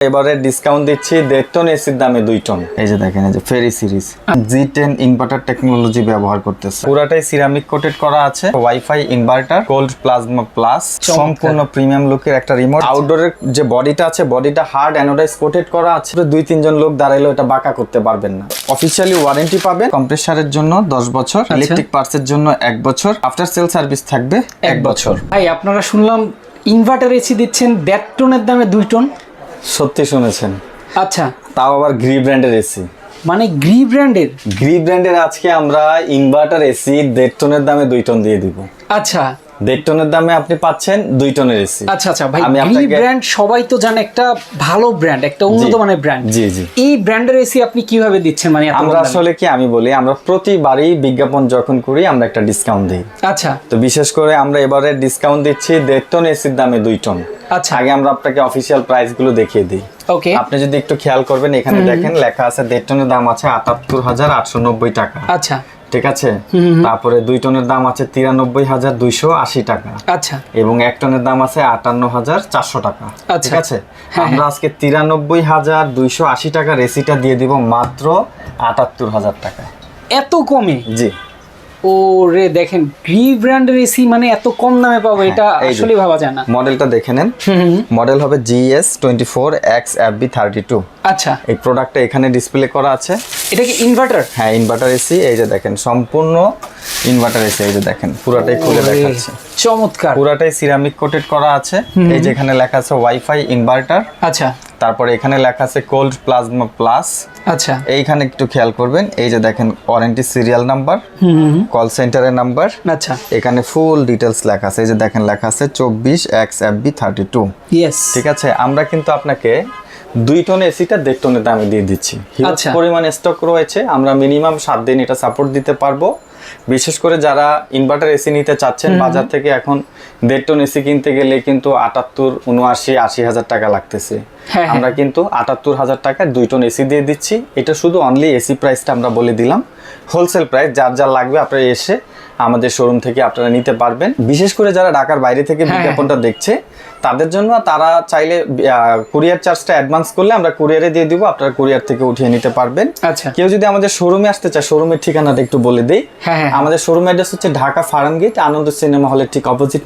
এবারে ডিসকাউন্ট দিচ্ছি 1.5 টন এসির দামে 2 টন। এই যে দেখেন, এই যে ফেরি সিরিজ G10 ইনভার্টার টেকনোলজি ব্যবহার করতেছে। পুরাটাই সিরামিক কোটেড করা আছে, wifi inverter, gold plasma plus, সম্পূর্ণ প্রিমিয়াম লুকের একটা রিমোট। আউটডোরের যে বডিটা আছে, বডিটা হার্ড অ্যানোডাইজ কোটেড করা আছে। 2-3 জন লোক দাঁড়াইলেও এটা বাঁকা করতে পারবেন না। অফিশিয়ালি ওয়ারেন্টি পাবেন কম্প্রেসারের জন্য 10 বছর, ইলেকট্রিক পার্টসের জন্য 1 বছর, আফটার সেল সার্ভিস থাকবে 1 বছর। ভাই আপনারা শুনলাম ইনভার্টার এসি দিচ্ছেন 1.5 টনের দামে 2 টন। সত্যি শুনেছেন। আচ্ছা, তাও আবার গ্রি ব্র্যান্ডের এসি। মানে গ্রি ব্র্যান্ডের আজকে আমরা ইনভার্টার এসি 1.5 টনের দামে 2 টন দিয়ে দিব। আচ্ছা, 1.5 টনের দামে আপনি পাচ্ছেন 2 টনের এসি। আচ্ছা ভাই, গ্রি ব্র্যান্ড সবাই তো জানে, একটা ভালো ব্র্যান্ড, একটা উন্নত মানের ব্র্যান্ড। জি জি। এই ব্র্যান্ডের এসি আপনি কিভাবে দিচ্ছেন? মানে আমরা আসলে কি, আমি বলি, আমরা প্রতিবারই বিজ্ঞাপন যখন করি আমরা একটা ডিসকাউন্ট দিই। আচ্ছা, তো বিশেষ করে আমরা এবারে ডিসকাউন্ট দিচ্ছি 1.5 টন এসির দামে 2 টন। আচ্ছা, আগে আমরা আপনাকে অফিশিয়াল প্রাইস গুলো দেখিয়ে দিই। ওকে, আপনি যদি একটু খেয়াল করবেন, এখানে দেখেন লেখা আছে 1.5 টনের দাম আছে ৭৮,৮৯০ টাকা। আচ্ছা, ঠিক আছে। তারপরে 2 টনের দাম আছে 93,280 টাকা। আচ্ছা, এবং 1 টনের দাম আছে 58,400 টাকা। ঠিক আছে। হ্যাঁ, আমরা আজকে 93,280 টাকার এসিটা দিয়ে দিব মাত্র 78,000 টাকায়। এত কমে? জি। ও রে, দেখেন গ্রি ব্র্যান্ডের এসি মানে এত কম দামে পাবো, এটা আসলে ভাবা যায় না। মডেলটা দেখে নেন। মডেল হবে GS24XFB32। আচ্ছা, এই প্রোডাক্টটা এখানে ডিসপ্লে করা আছে। এটা কি ইনভার্টার? হ্যাঁ, ইনভার্টার এসি। এই যে দেখেন, সম্পূর্ণ ইনভার্টার এসি। এই যে দেখেন, পুরাটাই খুলে দেখাচ্ছে। চমৎকার। পুরাটাই সিরামিক কোটেড করা আছে। এই যে এখানে লেখা আছে ওয়াইফাই ইনভার্টার। আচ্ছা, তারপরে এখানে লেখা আছে গোল্ড প্লাজমা প্লাস। আচ্ছা, এইখানে একটু খেয়াল করবেন, এই যে দেখেন ওয়ারেন্টি সিরিয়াল নাম্বার, কল সেন্টারের নাম্বার। আচ্ছা, এখানে ফুল ডিটেলস লেখা আছে। এই যে দেখেন লেখা আছে 24XFB32। ইয়েস। ঠিক আছে। আমরা কিন্তু আপনাকে 2 টন এসিটা 1.5 টনের দামে দিয়ে দিচ্ছি। হিউজ পরিমাণ স্টক রয়েছে। আমরা মিনিমাম 7 দিন এটা সাপোর্ট দিতে পারবো। বিশেষ করে যারা ইনভার্টার এসি নিতে চাচ্ছেন, বাজার থেকে এখন 1.5 টন এসি কিনতে গেলে কিন্তু 78, 79, 80,000 টাকা লাগতেছে। আমরা কিন্তু 78,000 টাকায় 2 টন এসি দিয়ে দিচ্ছি। এটা শুধু অনলি এসি প্রাইসটা আমরা বলে দিলাম। হোলসেল প্রাইস যার যা লাগবে আপনারা এসে আমাদের শোরুম থেকে আপনারা নিতে পারবেন। বিশেষ করে যারা ঢাকার বাইরে থেকে বিজ্ঞাপনটা দেখছে তাদের জন্য, তারা চাইলে কুরিয়ার চার্জটা অ্যাডভান্স করলে আমরা কুরিয়ারে দিয়ে দিব, আপনারা কুরিয়ার থেকে উঠিয়ে নিতে পারবেন। আচ্ছা, কেউ যদি আমাদের শোরুমে আসতে চায়, শোরুমের ঠিকানাটা একটু বলে দেই। আমাদের শোরুম অ্যাড্রেস হচ্ছে ঢাকা ফার্ম গেট, আনন্দ সিনেমা হলের ঠিক অপোজিট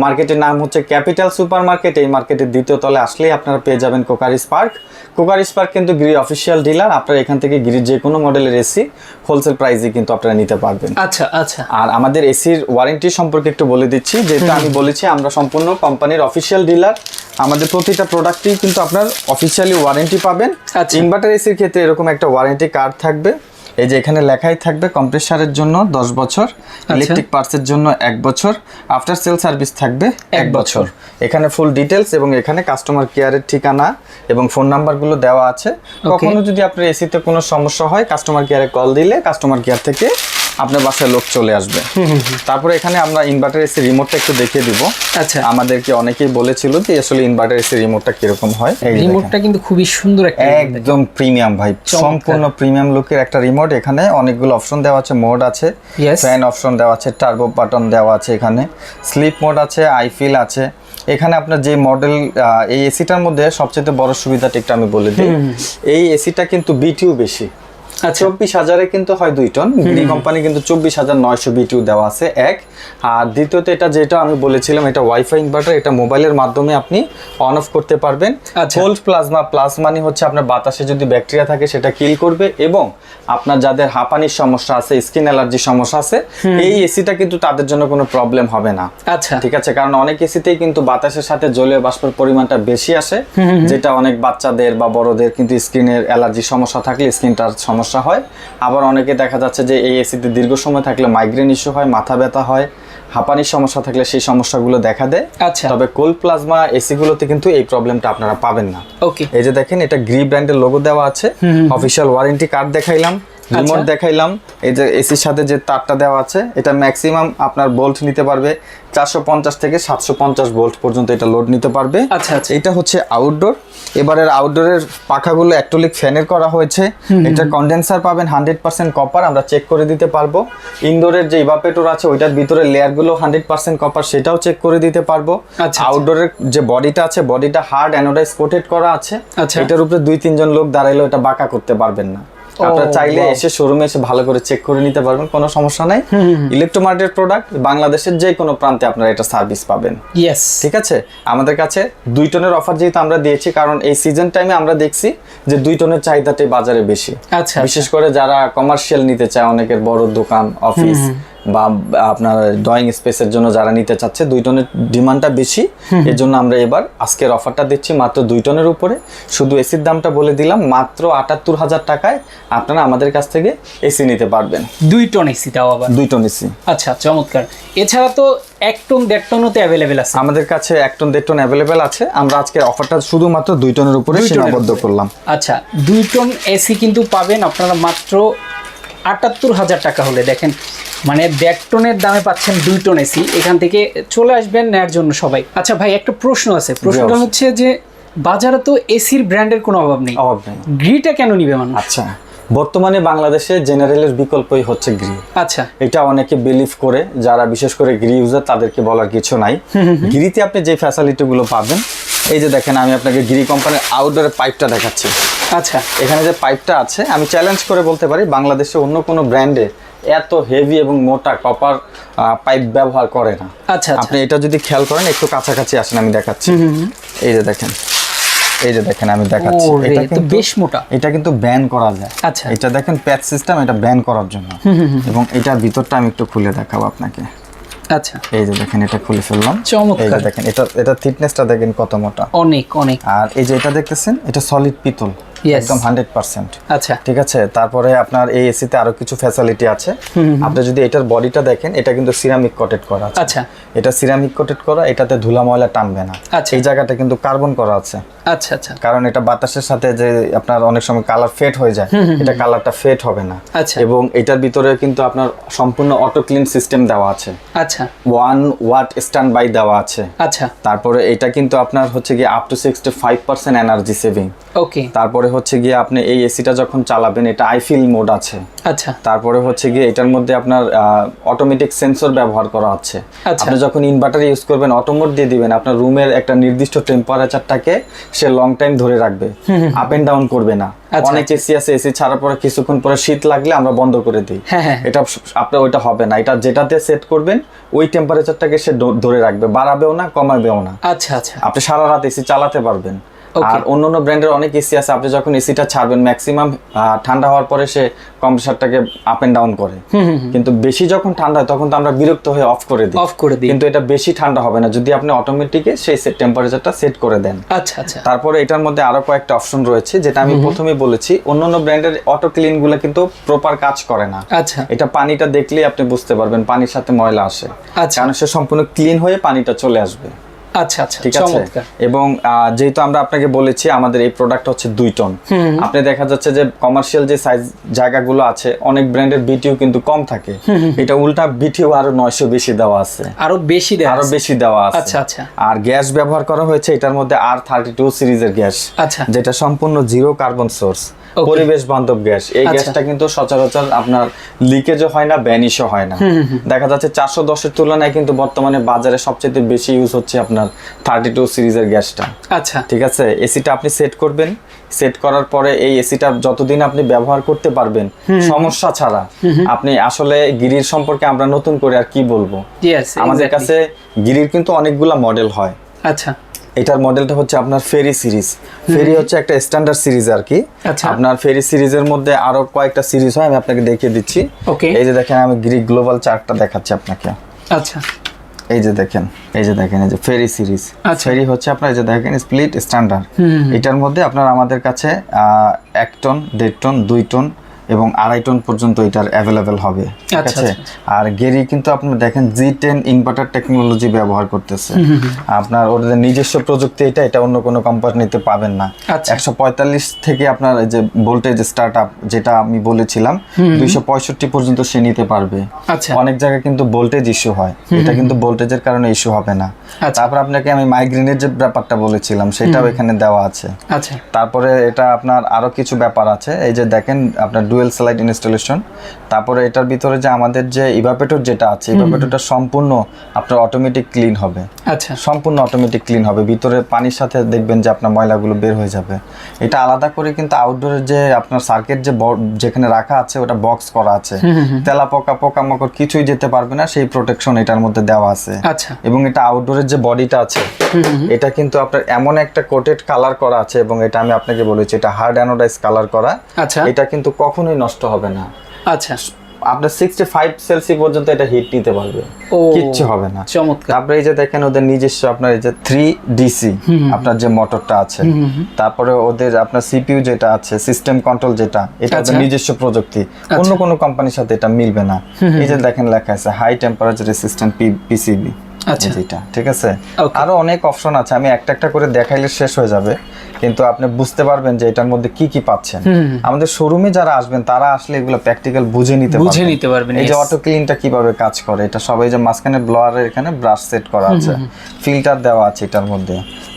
মার্কেটের নাম হচ্ছে ক্যাপিটাল সুপার মার্কেট। এই মার্কেটের 2য় তলায় আসলেই আপনারা পেয়ে যাবেন কোকারিস পার্ক। কোকারিস পার্ক কিন্তু গিরি অফিসিয়াল ডিলার। আপনারা এখান থেকে গিরির যে কোনো মডেলের এসি হোলসেল প্রাইসে কিন্তু আপনারা নিতে পারবেন। আচ্ছা আচ্ছা। আর আমাদের এসির ওয়ারেন্টি সম্পর্কে একটু বলে দিচ্ছি, যেহেতু আমি বলেছি আমরা সম্পূর্ণ কোম্পানির অফিসিয়াল ডিলার। আমাদের প্রতিটা প্রোডাক্টই কিন্তু আপনার অফিসিয়ালি ওয়ারেন্টি পাবেন। ইনভার্টার এসির ক্ষেত্রে এরকম একটা ওয়ারেন্টি কার্ড থাকবে। এই যে এখানে লেখাই থাকবে কম্প্রেসারের জন্য 10 বছর, ইলেকট্রিক পার্টসের জন্য 1 বছর, আফটার সেল সার্ভিস থাকবে 1 বছর। এখানে ফুল ডিটেলস এবং এখানে কাস্টমার কেয়ারের ঠিকানা এবং ফোন নাম্বারগুলো দেওয়া আছে। কখনো যদি আপনার এসিতে কোনো সমস্যা হয়, কাস্টমার কেয়ারে কল দিলে কাস্টমার কেয়ার থেকে আপনার বাসায় লোক চলে আসবে। তারপরে এখানে আমরা ইনভার্টার এসি রিমোটটা একটু দেখিয়ে দিব। আচ্ছা, আমাদেরকে অনেকেই বলেছিল যে আসলে ইনভার্টার এসি রিমোটটা কিরকম হয়। এই রিমোটটা কিন্তু খুবই সুন্দর, একদম প্রিমিয়াম ভাই, সম্পূর্ণ প্রিমিয়াম লুকের একটা রিমোট। এখানে অনেকগুলো অপশন দেওয়া আছে, মোড আছে, ফ্যান অপশন দেওয়া আছে, টার্বো বাটন দেওয়া আছে, এখানে স্লিপ মোড আছে, আই ফিল আছে। এখানে আপনার যে মডেল, এই এসিটার মধ্যে সবচেয়ে বড় সুবিধাটা একটু আমি বলে দিই, এই এসিটা কিন্তু বিটিউ বেশি। 24,000-এ কিন্তু হয় 2 টন। গ্রি কোম্পানি কিন্তু 24,900 বিটিউ দেওয়া আছে এক। আর দ্বিতীয়ত যেটা আমি বলেছিলাম, এটা ওয়াইফাই ইনভার্টার, এটা মোবাইলের মাধ্যমে আপনি অন অফ করতে পারবেন। কোল্ড প্লাজমা প্লাস মানে হচ্ছে আপনার বাতাসে যদি ব্যাকটেরিয়া থাকে সেটা কিল করবে, এবং আপনার যাদের হাঁপানির সমস্যা আছে, স্কিন অ্যালার্জির সমস্যা আছে, এই এসিটা কিন্তু তাদের জন্য কোনো প্রবলেম হবে না। আচ্ছা, ঠিক আছে। কারণ অনেক এসিতেই কিন্তু বাতাসের সাথে জলীয় বাষ্পের পরিমাণটা বেশি আসে, যেটা অনেক বাচ্চাদের বা বড়দের কিন্তু স্কিনের অ্যালার্জির সমস্যা থাকলে স্কিনটার সমস্যা হয়। আবার অনেকে দেখা যাচ্ছে যে এই এসিতে দীর্ঘ সময় থাকলে মাইগ্রেন ইস্যু হয়, মাথা ব্যথা হয়, হাঁপানির সমস্যা থাকলে সেই সমস্যাগুলো দেখা দেয়। তবে কোল্ড প্লাজমা এসি গুলোতে কিন্তু এই প্রবলেমটা আপনারা পাবেন না। এই যে দেখেন, এটা গ্রি ব্র্যান্ডের লোগো দেওয়া আছে, অফিশিয়াল ওয়ারেন্টি কার্ড দেখাইলাম। রিমোট দেখাইলাম, এই যে এসির সাথে যে তারটা দেওয়া আছে এটা ম্যাক্সিমাম আপনার ভোল্ট নিতে পারবে 450 থেকে 750 ভোল্ট পর্যন্ত এটা লোড নিতে পারবে। আচ্ছা আচ্ছা, এটা হচ্ছে আউটডোর। এবারের আউটডোরের পাখাগুলো অ্যাক্রিলিক ফ্যানের করা হয়েছে। এটা কন্ডেন্সার পাবেন 100% কপার, আমরা চেক করে দিতে পারবো। ইনডোরের যে ইভাপোরেটর আছে ওইটার ভিতরে লেয়ারগুলো 100% কপার, সেটাও চেক করে দিতে পারবো। আউটডোরের যে বডিটা আছে বডিটা হার্ড অ্যানোডাইজ কোটেড করা আছে। এটার উপরে 2-3 জন লোক দাঁড়াইলেও এটা বাঁকা করতে পারবেন না। আপনারা চাইলে এসে শোরুমে এসে ভালো করে চেক করে নিতে পারবেন, কোনো সমস্যা নাই। ইলেকট্রোমার্টের প্রোডাক্ট, বাংলাদেশের যে কোনো প্রান্তে আপনারা এটা সার্ভিস পাবেন। ঠিক আছে, আমাদের কাছে 2 টনের অফার যেহেতু আমরা দিয়েছি, কারণ এই সিজন টাইমে আমরা দেখছি যে 2 টনের চাহিদাটাই বাজারে বেশি। বিশেষ করে যারা কমার্শিয়াল নিতে চায়, অনেকের বড় দোকান, অফিস বা আপনার ড্রয়িং স্পেসের জন্য যারা নিতে চাচ্ছে, 2 টনের ডিমান্ডটা বেশি। এর জন্য আমরা এবার আজকের অফারটা দিচ্ছি মাত্র 2 টনের উপরে। শুধু এসির দামটা বলে দিলাম, মাত্র 78,000 টাকায় আপনারা আমাদের কাছ থেকে এসি নিতে পারবেন। 2 টন এসি দাও আবার? 2 টন এসি। আচ্ছা, চমৎকার। এছাড়া তো 1 টন 1.5 টনও তো অ্যাভেলেবেল আছে আমাদের কাছে। 1 টন 1.5 টন অ্যাভেলেবেল আছে। আমরা আজকের অফারটা শুধুমাত্র 2 টনের উপরে সীমাবদ্ধ করলাম। আচ্ছা, 2 টন এসি কিন্তু পাবেন আপনারা মাত্র 78,000 টাকা হলে। দেখেন, মানে 1.5 টনের দামে পাচ্ছেন 2 টন এসি। এখান থেকে চলে আসবেন নেয়ার জন্য সবাই। আচ্ছা ভাই, একটা প্রশ্ন আছে। প্রশ্নটা হচ্ছে যে বাজারে তো এসির ব্র্যান্ডের কোনো অভাব নেই, গ্রিটা কেন নিবে মানুষ? আচ্ছা, বর্তমানে বাংলাদেশে জেনারেলের বিকল্পই হচ্ছে গ্রি। আচ্ছা, এটা অনেকে বিলিভ করে, যারা বিশেষ করে গ্রি ইউজার তাদেরকে বলার কিছু নাই। গ্রিতে আপনি যে ফ্যাসিলিটি গুলো পাবেন, এই যে দেখেন আমি আপনাকে গ্রি কোম্পানির আউটডোরের পাইপটা দেখাচ্ছি। আচ্ছা, এখানে যে পাইপটা আছে, আমি চ্যালেঞ্জ করে বলতে পারি বাংলাদেশে অন্য কোনো ব্র্যান্ডে এত হেভি এবং মোটা কপার পাইপ ব্যবহার করে না। আচ্ছা, আপনি এটা যদি খেয়াল করেন, একটু কাছাকাছি আসেন, আমি দেখাচ্ছি। এই যে দেখেন, এই যে দেখেন আমি দেখাচ্ছি, এটা কিন্তু বেশ মোটা। এটা কিন্তু ব্যান করা যায়। আচ্ছা, এটা দেখেন প্যাচ সিস্টেম, এটা ব্যান করার জন্য। এবং এটার ভিতরটা আমি একটু খুলে দেখাবো আপনাকে। আচ্ছা, এই যে দেখেন, এটা খুলে ফেললাম। চমৎকার। এই যে দেখেন, এটা থিকনেসটা দেখেন কত মোটা, অনেক অনেক। আর এই যে এটা দেখতেছেন, এটা সলিড পিতল, একদম 100%। আচ্ছা, ঠিক আছে। তারপরে আপনার এই এসিতে আরো কিছু ফ্যাসিলিটি আছে। আপনি যদি এটার বডিটা দেখেন, এটা কিন্তু সিরামিক কোটেড করা আছে। আচ্ছা, এটা সিরামিক কোটেড করা, এটাতে ধুলা ময়লা টানবে না। এই জায়গাটা কিন্তু কার্বন করা আছে। আচ্ছা আচ্ছা, কারণ এটা বাতাসের সাথে যে আপনার অনেক সময় কালার ফেড হয়ে যায়, এটা কালারটা ফেড হবে না। আচ্ছা, এবং এটার ভিতরে কিন্তু আপনার সম্পূর্ণ অটো ক্লিন সিস্টেম দেওয়া আছে। আচ্ছা, 1 ওয়াট স্ট্যান্ড বাই দেওয়া আছে। আচ্ছা, তারপরে এটা কিন্তু আপনার হচ্ছে গিয়ে আপ টু 65% এনার্জি সেভিং। ওকে। তারপরে হচ্ছে গিয়ে আপনি এই এসিটা যখন চালাবেন, এটা আইফিল মোড আছে। আচ্ছা, তারপরে হচ্ছে গিয়ে এটার মধ্যে আপনার অটোমেটিক সেন্সর ব্যবহার করা আছে। আপনি যখন ইনভার্টার ইউজ করবেন, অটোমোড দিয়ে দিবেন, আপনার রুমের একটা নির্দিষ্ট টেম্পারেচারটাকে সে লং টাইম ধরে রাখবে, আপ এন্ড ডাউন করবে না। অনেক এসি আছে, এসি ছাড়ার পরে কিছুক্ষণ পরে শীত লাগলে আমরা বন্ধ করে দিই। এটা আপনার ওইটা হবে না। এটা যেটাতে সেট করবেন ওই টেম্পারেচারটাকে সে ধরে রাখবে, বাড়াবেও না কমাবেও না। আচ্ছা আচ্ছা, আপনি সারা রাত এসি চালাতে পারবেন। আর অন্যান্য ব্র্যান্ডের অনেক এসি আছে, আপনি যখন এসিটা ছাড়বেন ম্যাক্সিমাম ঠান্ডা হওয়ার পরে সে কম্প্রেসারটাকে আপ এন্ড ডাউন করে। কিন্তু বেশি যখন ঠান্ডা হয় তখন তো আমরা বিরক্ত হয়ে অফ করে দিই। কিন্তু এটা বেশি ঠান্ডা হবে না যদি আপনি অটোমেটিকে সেই টেম্পারেচারটা সেট করে দেন। আচ্ছা আচ্ছা। তারপরে এটার মধ্যে আরো কয়েকটা অপশন রয়েছে, যেটা আমি প্রথমেই বলেছি। অন্যান্য ব্র্যান্ডের অটো ক্লিন গুলো কিন্তু প্রপার কাজ করে না। আচ্ছা, এটা পানিটা দেখলেই আপনি বুঝতে পারবেন পানির সাথে ময়লা আসে। কারণ সে সম্পূর্ণ ক্লিন হয়ে পানিটা চলে আসবে। আচ্ছা আচ্ছা, ঠিক আছে। এবং যেহেতু আমরা আপনাকে বলেছি আমাদের এই প্রোডাক্ট হচ্ছে 2 টন, আপনি দেখা যাচ্ছে যে কমার্শিয়াল যে সাইজ জায়গাগুলো আছে অনেক ব্র্যান্ডের বিটিও কিন্তু কম থাকে, এটা উল্টা বিটিও আরো 900 বেশি দেওয়া আছে, আরো বেশি দেওয়া আছে। আচ্ছা আচ্ছা। আর গ্যাস ব্যবহার করা হয়েছে এটার মধ্যে R32 সিরিজের গ্যাস, আচ্ছা, যেটা সম্পূর্ণ জিরো কার্বন সোর্স, পরিবেশ বান্ধব গ্যাস। এই গ্যাসটা কিন্তু সচরাচর আপনার লিকেজও হয় না, ভ্যানিশও হয় না। দেখা যাচ্ছে 410 এর তুলনায় কিন্তু বর্তমানে বাজারে সবচেয়ে বেশি ইউজ হচ্ছে আপনার 32 সিরিজের গ্যাসটা। আচ্ছা, ঠিক আছে। এসিটা আপনি সেট করবেন, সেট করার পরে এই এসিটা যতদিন আপনি ব্যবহার করতে পারবেন সমস্যা ছাড়া, আপনি আসলে গিরির সম্পর্কে আমরা নতুন করে আর কি বলবো। আমাদের কাছে গিরির কিন্তু অনেকগুলা মডেল হয়। আচ্ছা, এটার মডেলটা হচ্ছে আপনার ফেরি সিরিজ। ফেরি হচ্ছে একটা স্ট্যান্ডার্ড সিরিজ আর কি। আপনার ফেরি সিরিজের মধ্যে আরো কয়েকটা সিরিজ হয়, আমি আপনাকে দেখিয়ে দিচ্ছি। এই যে দেখেন, আমি গ্রিক গ্লোবাল চার্টটা দেখাচ্ছি আপনাকে। আচ্ছা, এই যে দেখেন, এই যে ফেরি সিরিজ। ফেরি হচ্ছে আপনার এই যে দেখেন স্প্লিট স্ট্যান্ডার্ড। এটার মধ্যে আপনার আমাদের কাছে 1 টন, 1.5 টন, 2 টন, এবং 2.5 টন পর্যন্ত এটার অ্যাভেলেবেল হবে, ঠিক আচ্ছা, আছে। আর গেরি কিন্তু আপনারা দেখেন G10 ইনভার্টার টেকনোলজি ব্যবহার করতেছে। আপনার ওদের নিজস্ব প্রযুক্তি, এটা অন্য কোনো কোম্পানিতে পাবেন না। আচ্ছা। 145 থেকে আপনার এই যে ভোল্টেজ স্টার্ট আপ যেটা আমি বলেছিলাম 265 পর্যন্ত সে নিতে পারবে। আচ্ছা। অনেক জায়গায় কিন্তু ভোল্টেজ ইস্যু হয়, এটা কিন্তু ভোল্টেজের কারণে ইস্যু হবে না। তারপর আপনাকে আমি মাইগ্রেনের যে ব্যাপারটা বলেছিলাম সেটাও এখানে দেওয়া আছে। আচ্ছা। তারপরে এটা আপনার আরো কিছু ব্যাপার আছে, এই যে দেখেন আপনার ডুয়েল স্লাইড ইনস্টলেশন। তারপরে এটার ভিতরে যে আমাদের যে ইভাপোরেটর যেটা আছে, ইভাপোরেটরটা সম্পূর্ণ আপনার অটোমেটিক ক্লিন হবে। আচ্ছা। সম্পূর্ণ অটোমেটিক ক্লিন হবে, ভিতরে পানির সাথে দেখবেন যে আপনার ময়লাগুলো বের হয়ে যাবে। এটা আলাদা করে কিন্তু আউটডোরের যে আপনার সার্কিট যে যেখানে রাখা আছে ওটা বক্স করা আছে, তেলাপোকা পোকামাকড় কিছুই যেতে পারবে না, সেই প্রোটেকশন এটার মধ্যে দেওয়া আছে। আচ্ছা। এবং এটা আউটডোরের যে বডিটা আছে এটা কিন্তু আপনার এমন একটা কোটেড কালার করা আছে, এবং এটা আমি আপনাকে বলেছি এটা হার্ড অ্যানোডাইজ কালার করা। আচ্ছা। এটা কিন্তু কখনোই নষ্ট হবে না। আচ্ছা। আপনার 65 সেলসিয়াস পর্যন্ত এটা হিট নিতে পারবে, কিচ্ছু হবে না। চমৎকার। তারপরে এই যে দেখেন ওদের নিজস্ব আপনার এই যে 3DC আপনার যে মোটরটা আছে, তারপরে ওদের আপনার সিপিইউ যেটা আছে, সিস্টেম কন্ট্রোল যেটা, এটা ওদের নিজস্ব প্রযুক্তি, অন্য কোনো কোম্পানির সাথে এটা মিলবে না। এই যে দেখেন লেখা আছে হাই টেম্পারেচার রেসিস্ট্যান্ট PCB। আচ্ছা, এটা ঠিক আছে। আরো অনেক অপশন আছে, আমি একটা একটা করে দেখাইলে শেষ হয়ে যাবে, কিন্তু আপনি বুঝতে পারবেন যে এটার মধ্যে কি কি পাচ্ছেন। আমাদের শোরুমে যারা আসবেন তারা আসলে এগুলো প্র্যাকটিক্যাল বুঝে নিতে পারবেন। এই যে অটো ক্লিনটা কিভাবে কাজ করে, এটা সবাই যে মাঝখানে ব্লোয়ারের এখানে ব্রাশ সেট করা আছে, ফিল্টার দেওয়া আছে এটার মধ্যে।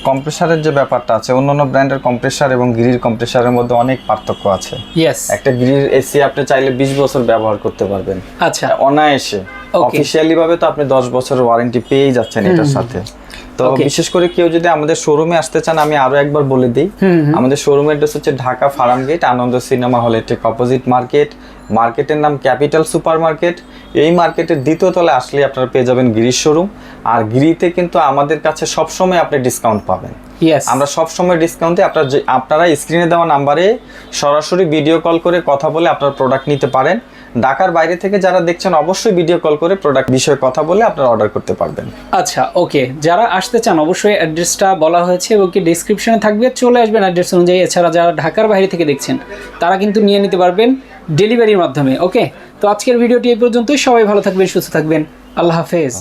কম্প্রেসারের যে ব্যাপারটা আছে, অন্যান্য ব্র্যান্ডের কম্প্রেসার এবং গ্রিল কম্প্রেসারের মধ্যে অনেক পার্থক্য আছে। একটা গ্রিল এসি আপনি চাইলে 20 বছর ব্যবহার করতে পারবেন। আচ্ছা। অনায়াসে অফিশিয়ালি ভাবে তো আপনি 10 বছরের ওয়ারেন্টি পেয়ে যাচ্ছেন এটার সাথে। তো বিশেষ করে কেউ যদি আমাদের শোরুমে আসতে চান, আমি আরো একবার বলে দিই, আমাদের শোরুমের অ্যাড্রেস হচ্ছে ঢাকা ফার্মগেট আনন্দ সিনেমা হলের ঠিক অপোজিট মার্কেটের নাম ক্যাপিটাল সুপার মার্কেট। এই মার্কেটের দ্বিতীয় তলে আসলে আপনারা পেয়ে যাবেন গিরিশ শোরুম। আর গিরিতে কিন্তু আমাদের কাছে সবসময় আপনি ডিসকাউন্ট পাবেন। আমরা সবসময় ডিসকাউন্টে আপনারা স্ক্রিনে দেওয়া নাম্বারে সরাসরি ভিডিও কল করে কথা বলে আপনার প্রোডাক্ট নিতে পারেন। ঢাকার বাইরে থেকে যারা দেখছেন অবশ্যই ভিডিও কল করে প্রোডাক্ট বিষয়ে কথা বলে আপনারা অর্ডার করতে পারবেন। আচ্ছা, ওকে। যারা আসতে চান অবশ্যই অ্যাড্রেসটা বলা হয়েছে এবং কি ডেসক্রিপশনে থাকবে, চলে আসবেন অ্যাড্রেস অনুযায়ী। এছাড়া যারা ঢাকার বাইরে থেকে দেখছেন তারা কিন্তু নিয়ে নিতে পারবেন ডেলিভারির মাধ্যমে। ওকে, তো আজকের ভিডিওটি এই পর্যন্তই। সবাই ভালো থাকবেন, সুস্থ থাকবেন। আল্লাহ হাফেজ।